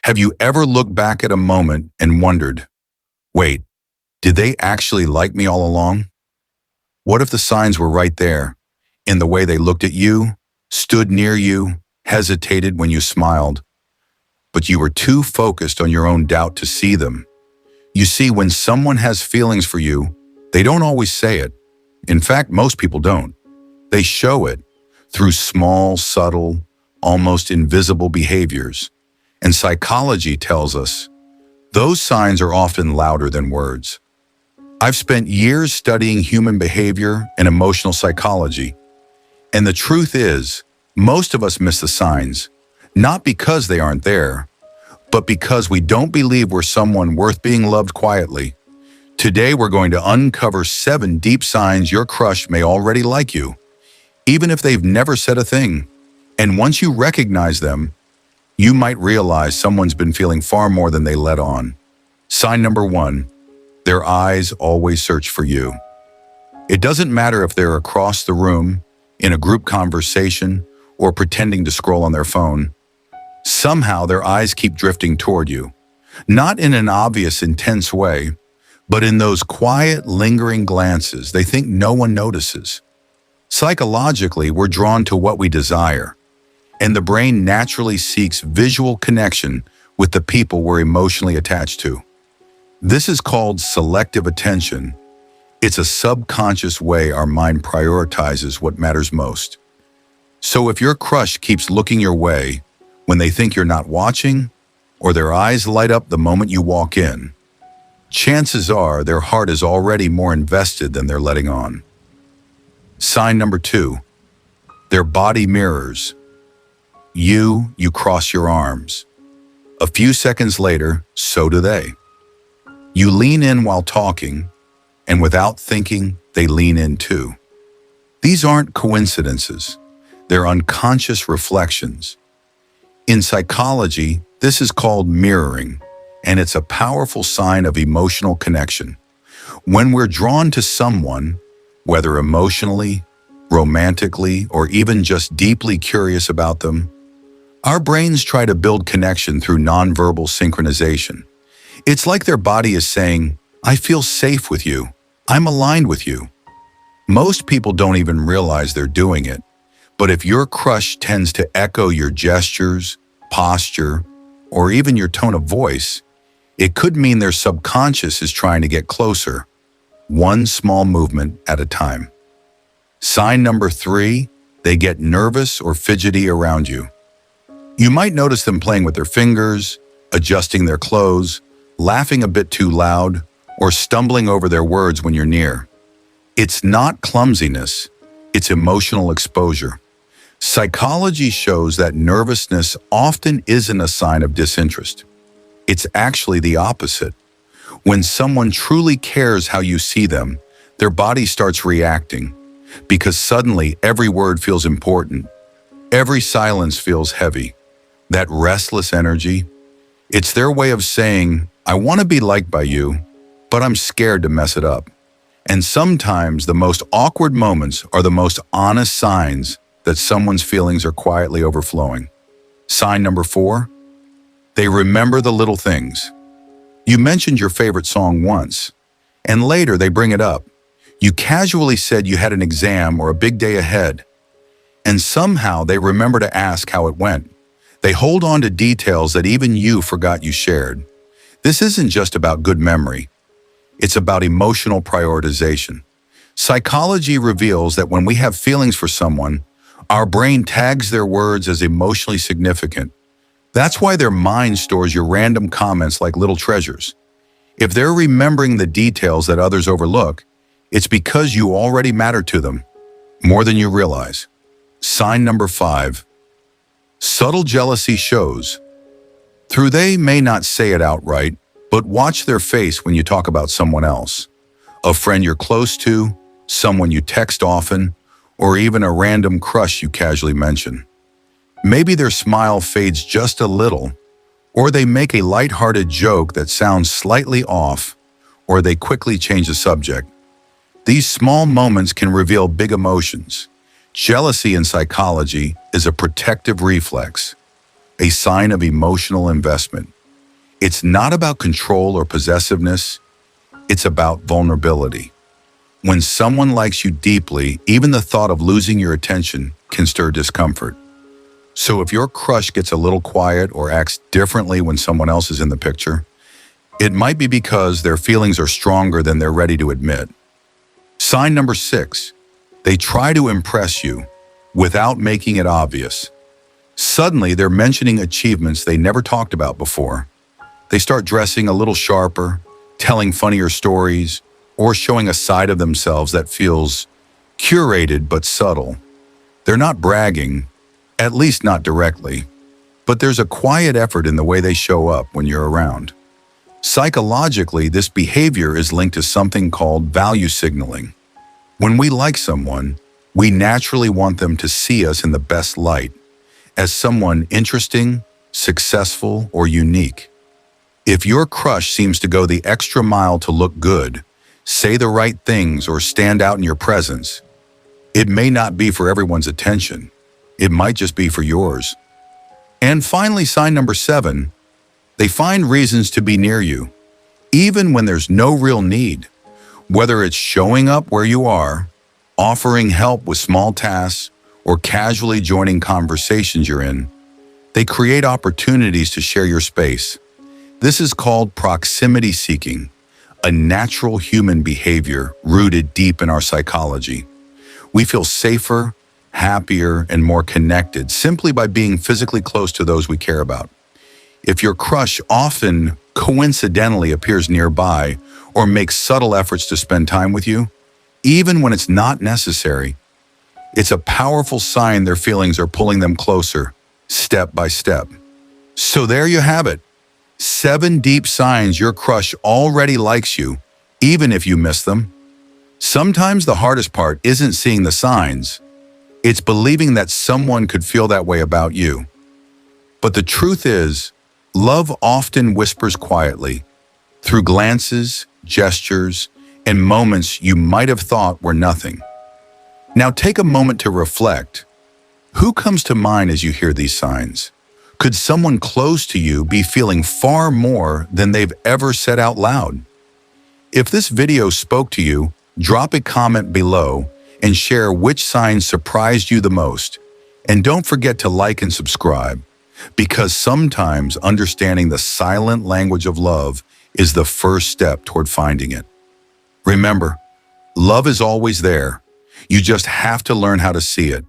Have you ever looked back at a moment and wondered, wait, did they actually like me all along? What if the signs were right there, in the way they looked at you, stood near you, hesitated when you smiled, but you were too focused on your own doubt to see them? You see, when someone has feelings for you, they don't always say it. In fact, most people don't. They show it through small, subtle, almost invisible behaviors. And psychology tells us those signs are often louder than words. I've spent years studying human behavior and emotional psychology, and the truth is, most of us miss the signs, not because they aren't there, but because we don't believe we're someone worth being loved quietly. Today, we're going to uncover 7 deep signs your crush may already like you, even if they've never said a thing. And once you recognize them, you might realize someone's been feeling far more than they let on. Sign number 1, their eyes always search for you. It doesn't matter if they're across the room, in a group conversation, or pretending to scroll on their phone. Somehow their eyes keep drifting toward you. Not in an obvious, intense way, but in those quiet, lingering glances they think no one notices. Psychologically, we're drawn to what we desire, and the brain naturally seeks visual connection with the people we're emotionally attached to. This is called selective attention. It's a subconscious way our mind prioritizes what matters most. So if your crush keeps looking your way when they think you're not watching, or their eyes light up the moment you walk in, chances are their heart is already more invested than they're letting on. Sign number 2, their body mirrors. You cross your arms. A few seconds later, so do they. You lean in while talking, and without thinking, they lean in too. These aren't coincidences. They're unconscious reflections. In psychology, this is called mirroring, and it's a powerful sign of emotional connection. When we're drawn to someone, whether emotionally, romantically, or even just deeply curious about them, our brains try to build connection through nonverbal synchronization. It's like their body is saying, I feel safe with you. I'm aligned with you. Most people don't even realize they're doing it. But if your crush tends to echo your gestures, posture, or even your tone of voice, it could mean their subconscious is trying to get closer, one small movement at a time. Sign number 3, they get nervous or fidgety around you. You might notice them playing with their fingers, adjusting their clothes, laughing a bit too loud, or stumbling over their words when you're near. It's not clumsiness, it's emotional exposure. Psychology shows that nervousness often isn't a sign of disinterest. It's actually the opposite. When someone truly cares how you see them, their body starts reacting, because suddenly every word feels important. Every silence feels heavy. That restless energy, it's their way of saying, I want to be liked by you, but I'm scared to mess it up. And sometimes the most awkward moments are the most honest signs that someone's feelings are quietly overflowing. Sign number 4, they remember the little things. You mentioned your favorite song once, and later they bring it up. You casually said you had an exam or a big day ahead, and somehow they remember to ask how it went. They hold on to details that even you forgot you shared. This isn't just about good memory. It's about emotional prioritization. Psychology reveals that when we have feelings for someone, our brain tags their words as emotionally significant. That's why their mind stores your random comments like little treasures. If they're remembering the details that others overlook, it's because you already matter to them, more than you realize. Sign number 5, subtle jealousy shows. Through they may not say it outright, but watch their face when you talk about someone else. A friend you're close to, someone you text often, or even a random crush you casually mention. Maybe their smile fades just a little, or they make a lighthearted joke that sounds slightly off, or they quickly change the subject. These small moments can reveal big emotions. Jealousy in psychology is a protective reflex. a sign of emotional investment. It's not about control or possessiveness, it's about vulnerability. When someone likes you deeply, even the thought of losing your attention can stir discomfort. So if your crush gets a little quiet or acts differently when someone else is in the picture, it might be because their feelings are stronger than they're ready to admit. Sign number 6. They try to impress you without making it obvious. Suddenly, they're mentioning achievements they never talked about before. They start dressing a little sharper, telling funnier stories, or showing a side of themselves that feels curated but subtle. They're not bragging, at least not directly, but there's a quiet effort in the way they show up when you're around. Psychologically, this behavior is linked to something called value signaling. When we like someone, we naturally want them to see us in the best light, as someone interesting, successful, or unique. If your crush seems to go the extra mile to look good, say the right things, or stand out in your presence, it may not be for everyone's attention. It might just be for yours. And finally, sign number 7, they find reasons to be near you, even when there's no real need. Whether it's showing up where you are, offering help with small tasks, or casually joining conversations you're in, they create opportunities to share your space. This is called proximity seeking, a natural human behavior rooted deep in our psychology. We feel safer, happier, and more connected simply by being physically close to those we care about. If your crush often coincidentally appears nearby or makes subtle efforts to spend time with you, even when it's not necessary, it's a powerful sign their feelings are pulling them closer, step by step. So there you have it. 7 deep signs your crush already likes you, even if you miss them. Sometimes the hardest part isn't seeing the signs. It's believing that someone could feel that way about you. But the truth is, love often whispers quietly, through glances, gestures, and moments you might have thought were nothing. Now take a moment to reflect. Who comes to mind as you hear these signs? Could someone close to you be feeling far more than they've ever said out loud? If this video spoke to you, drop a comment below and share which signs surprised you the most. And don't forget to like and subscribe, because sometimes understanding the silent language of love is the first step toward finding it. Remember, love is always there. You just have to learn how to see it.